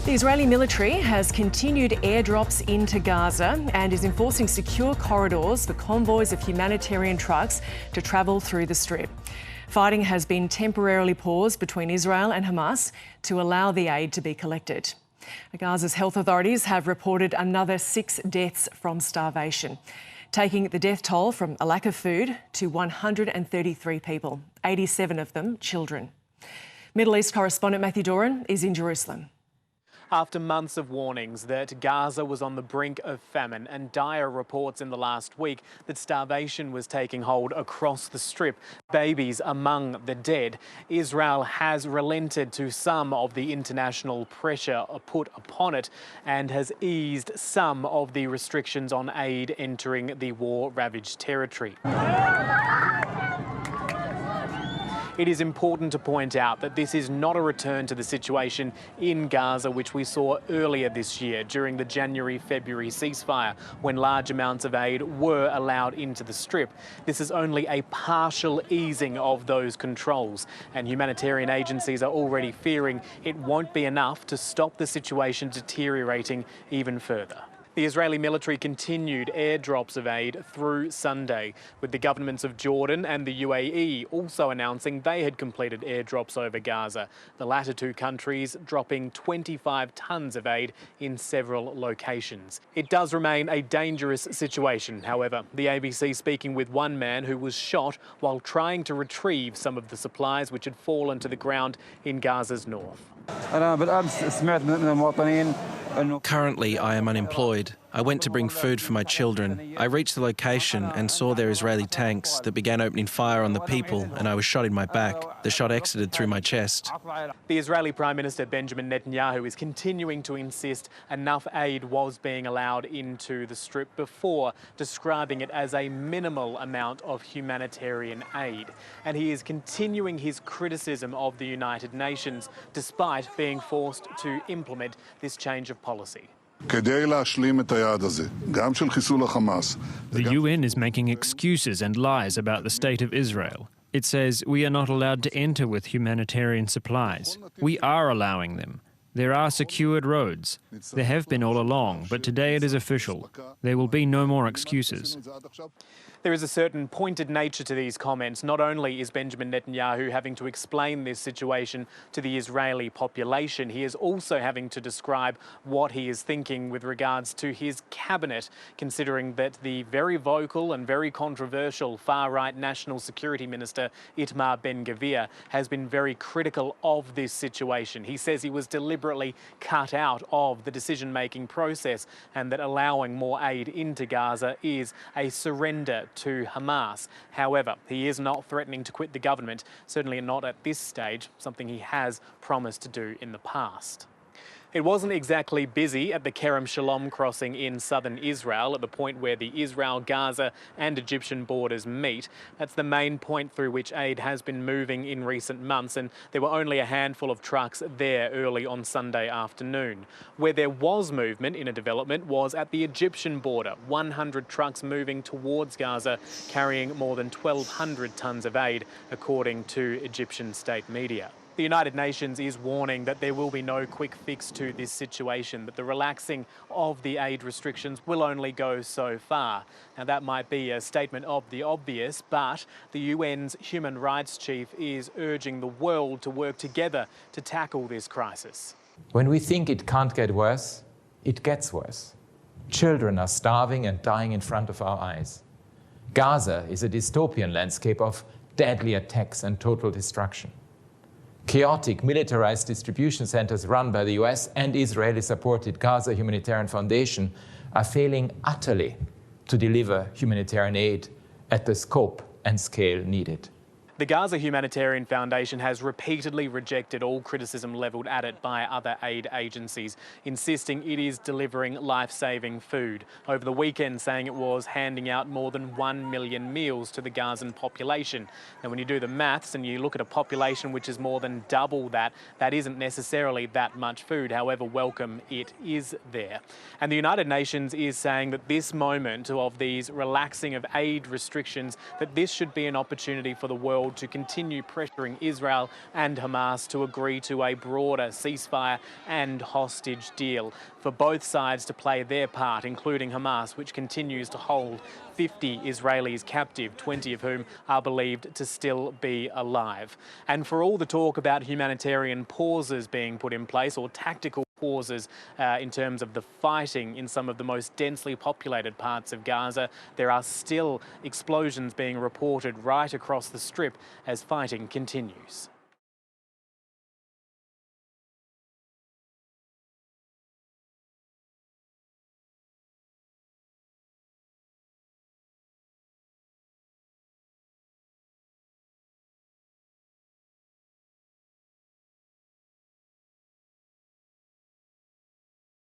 The Israeli military has continued airdrops into Gaza and is enforcing secure corridors for convoys of humanitarian trucks to travel through the Strip. Fighting has been temporarily paused between Israel and Hamas to allow the aid to be collected. Gaza's health authorities have reported another 6 deaths from starvation, taking the death toll from a lack of food to 133 people, 87 of them children. Middle East correspondent Matthew Doran is in Jerusalem. After months of warnings that Gaza was on the brink of famine and dire reports in the last week that starvation was taking hold across the Strip, babies among the dead, Israel has relented to some of the international pressure put upon it and has eased some of the restrictions on aid entering the war-ravaged territory. It is important to point out that this is not a return to the situation in Gaza which we saw earlier this year during the January-February ceasefire, when large amounts of aid were allowed into the Strip. This is only a partial easing of those controls, and humanitarian agencies are already fearing it won't be enough to stop the situation deteriorating even further. The Israeli military continued airdrops of aid through Sunday, with the governments of Jordan and the UAE also announcing they had completed airdrops over Gaza, the latter two countries dropping 25 tonnes of aid in several locations. It does remain a dangerous situation, however, the ABC speaking with one man who was shot while trying to retrieve some of the supplies which had fallen to the ground in Gaza's north. Currently, I am unemployed. I went to bring food for my children. I reached the location and saw their Israeli tanks that began opening fire on the people, and I was shot in my back. The shot exited through my chest. The Israeli Prime Minister Benjamin Netanyahu is continuing to insist enough aid was being allowed into the Strip before describing it as a minimal amount of humanitarian aid. And he is continuing his criticism of the United Nations despite being forced to implement this change of policy. The UN is making excuses and lies about the state of Israel. It says we are not allowed to enter with humanitarian supplies. We are allowing them. There are secured roads. There have been all along, but today it is official. There will be no more excuses. There is a certain pointed nature to these comments. Not only is Benjamin Netanyahu having to explain this situation to the Israeli population, he is also having to describe what he is thinking with regards to his cabinet, considering that the very vocal and very controversial far-right National Security Minister Itamar Ben-Gvir has been very critical of this situation. He says he was deliberately cut out of the decision-making process and that allowing more aid into Gaza is a surrender to Hamas. However, he is not threatening to quit the government, certainly not at this stage, something he has promised to do in the past. It wasn't exactly busy at the Kerem Shalom crossing in southern Israel, at the point where the Israel, Gaza and Egyptian borders meet. That's the main point through which aid has been moving in recent months, and there were only a handful of trucks there early on Sunday afternoon. Where there was movement in a development was at the Egyptian border, 100 trucks moving towards Gaza, carrying more than 1,200 tonnes of aid, according to Egyptian state media. The United Nations is warning that there will be no quick fix to this situation, that the relaxing of the aid restrictions will only go so far. Now, that might be a statement of the obvious, but the UN's human rights chief is urging the world to work together to tackle this crisis. When we think it can't get worse, it gets worse. Children are starving and dying in front of our eyes. Gaza is a dystopian landscape of deadly attacks and total destruction. Chaotic militarized distribution centers run by the US and Israeli-supported Gaza Humanitarian Foundation are failing utterly to deliver humanitarian aid at the scope and scale needed. The Gaza Humanitarian Foundation has repeatedly rejected all criticism levelled at it by other aid agencies, insisting it is delivering life-saving food. Over the weekend, saying it was handing out more than 1 million meals to the Gazan population. Now, when you do the maths and you look at a population which is more than double that, that isn't necessarily that much food, however welcome it is there. And the United Nations is saying that this moment of these relaxing of aid restrictions, that this should be an opportunity for the world told to continue pressuring Israel and Hamas to agree to a broader ceasefire and hostage deal for both sides to play their part, including Hamas, which continues to hold 50 Israelis captive, 20 of whom are believed to still be alive. And for all the talk about humanitarian pauses being put in place, or tactical pauses in terms of the fighting in some of the most densely populated parts of Gaza, there are still explosions being reported right across the Strip as fighting continues.